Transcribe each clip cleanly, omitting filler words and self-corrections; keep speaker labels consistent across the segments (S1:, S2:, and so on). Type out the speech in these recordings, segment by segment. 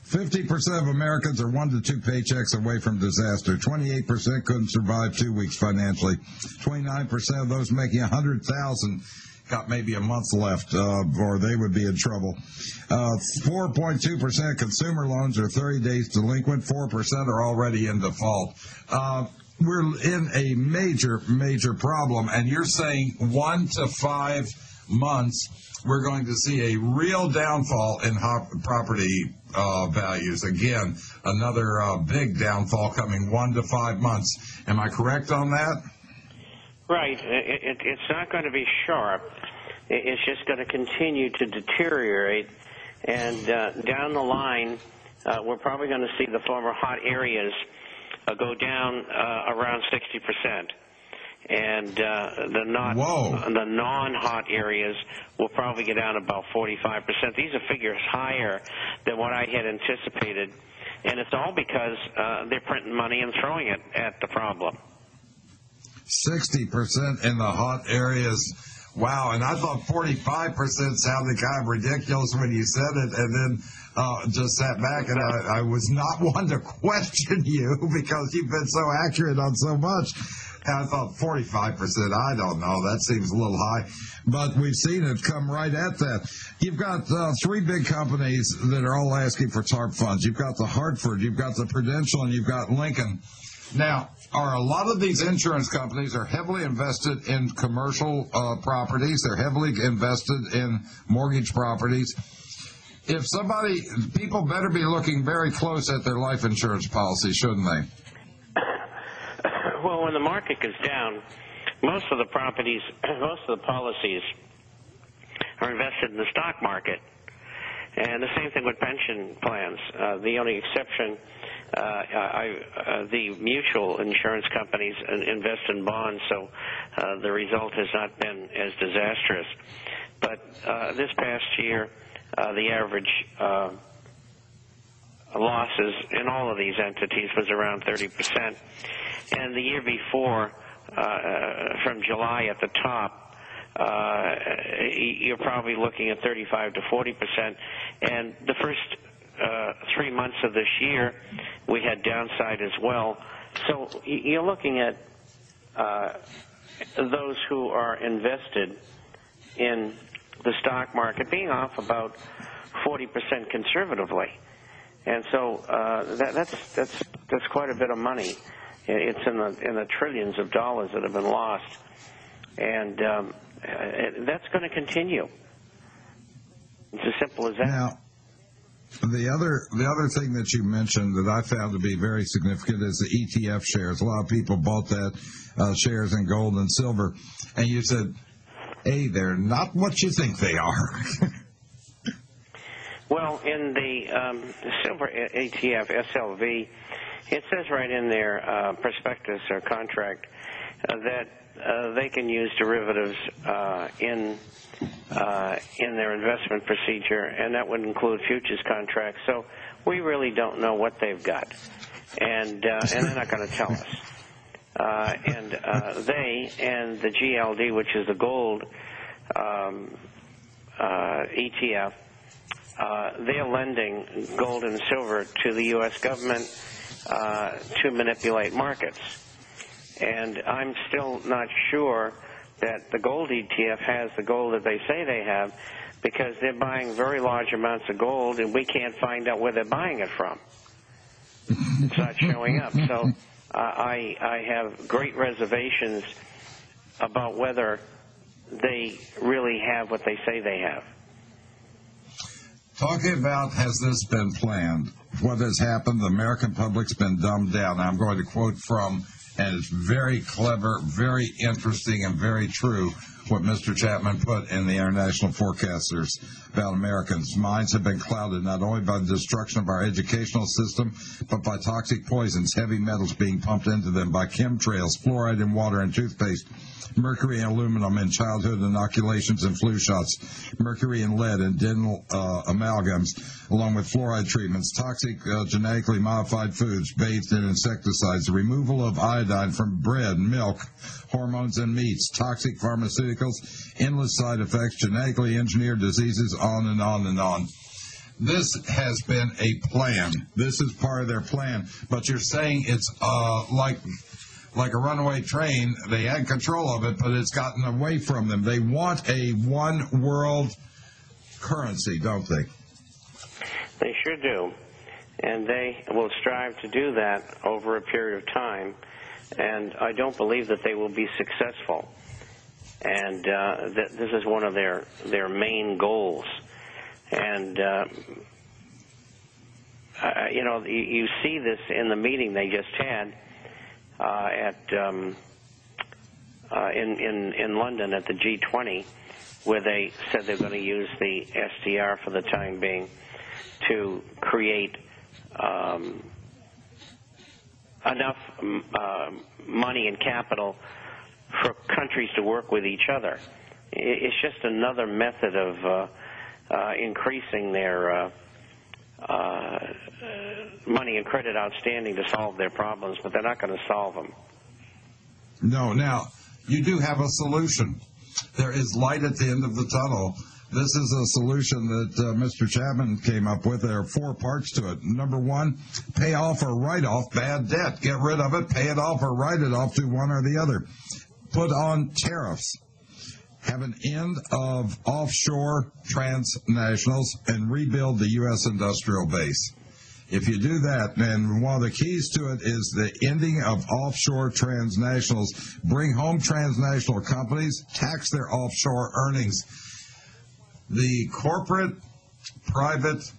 S1: 50% of Americans are 1 to 2 paychecks away from disaster. 28% couldn't survive 2 weeks financially. 29% of those making $100,000 got maybe a month left, or they would be in trouble. 4.2% consumer loans are 30 days delinquent. 4% are already in default. We're in a major, major problem, and you're saying 1 to 5 months we're going to see a real downfall in property values. Again, another big downfall coming 1 to 5 months. Am I correct on that?
S2: Right. It's not going to be sharp. It's just going to continue to deteriorate. And down the line, we're probably going to see the former hot areas go down around 60%. And the non-hot areas will probably get down about 45%. These are figures higher than what I had anticipated. And it's all because they're printing money and throwing it at the problem.
S1: 60% in the hot areas. Wow, and I thought 45% sounded kind of ridiculous when you said it, and then just sat back, and I was not one to question you because you've been so accurate on so much. And I thought 45%, I don't know, that seems a little high. But we've seen it come right at that. You've got 3 big companies that are all asking for TARP funds. You've got the Hartford, you've got the Prudential, and you've got Lincoln. Now, are a lot of these insurance companies are heavily invested in commercial properties. They're heavily invested in mortgage properties. If people better be looking very close at their life insurance policy, shouldn't they?
S2: Well, when the market goes down, most of the policies are invested in the stock market. And the same thing with pension plans. The only exception, the mutual insurance companies invest in bonds, so the result has not been as disastrous. But this past year, the average losses in all of these entities was around 30%. And the year before, from July at the top, you're probably looking at 35 to 40%. And the first 3 months of this year, we had downside as well. So you're looking at those who are invested in the stock market being off about 40% conservatively. And so that's quite a bit of money. It's in the trillions of dollars that have been lost. And that's going to continue. It's as simple as that.
S1: Now, the other thing that you mentioned that I found to be very significant is the ETF shares. A lot of people bought that shares in gold and silver, and you said, hey, they're not what you think they are.
S2: Well, in the silver ETF, SLV, it says right in their prospectus or contract that they can use derivatives in their investment procedure, and that would include futures contracts. So we really don't know what they've got, and they're not going to tell us. And they and the GLD, which is the gold ETF, they're lending gold and silver to the U.S. government to manipulate markets. And I'm still not sure that the gold ETF has the gold that they say they have, because they're buying very large amounts of gold, and we can't find out where they're buying it from. It's not showing up. So I have great reservations about whether they really have what they say they have.
S1: Talking about, has this been planned? What has happened? The American public's been dumbed down. I'm going to quote from, and it's very clever, very interesting, and very true, what Mr. Chapman put in the International Forecasters about Americans. Minds have been clouded not only by the destruction of our educational system, but by toxic poisons, heavy metals being pumped into them, by chemtrails, fluoride in water and toothpaste, mercury and aluminum in childhood inoculations and flu shots, mercury and lead in dental amalgams, along with fluoride treatments, toxic genetically modified foods bathed in insecticides, the removal of iodine from bread, milk, hormones and meats, toxic pharmaceuticals, endless side effects, genetically engineered diseases, on and on and on. this has been a plan. This is part of their plan. But you're saying it's like a runaway train. They had control of it, but it's gotten away from them. They want a one world currency, don't they?
S2: They sure do. And they will strive to do that over a period of time. And I don't believe that they will be successful. And this is one of their main goals. And, you see this in the meeting they just had in London at the G20, where they said they're going to use the SDR for the time being to create enough money and capital for countries to work with each other. It's just another method of increasing their money and credit outstanding to solve their problems, but they're not going to solve them.
S1: No. Now, you do have a solution. There is light at the end of the tunnel. This is a solution that Mr. Chapman came up with. There are 4 parts to it. Number 1, pay off or write off bad debt. Get rid of it, pay it off, or write it off, to one or the other. Put on tariffs. Have an end of offshore transnationals and rebuild the U.S. industrial base. If you do that, and one of the keys to it is the ending of offshore transnationals. Bring home transnational companies, tax their offshore earnings. The corporate-private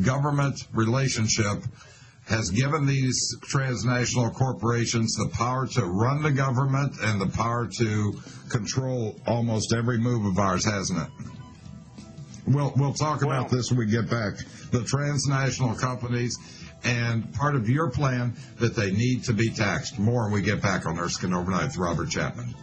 S1: government relationship has given these transnational corporations the power to run the government and the power to control almost every move of ours, hasn't it? We'll talk about this when we get back. The transnational companies, and part of your plan that they need to be taxed. More when we get back on Erskine Overnight with Robert Chapman.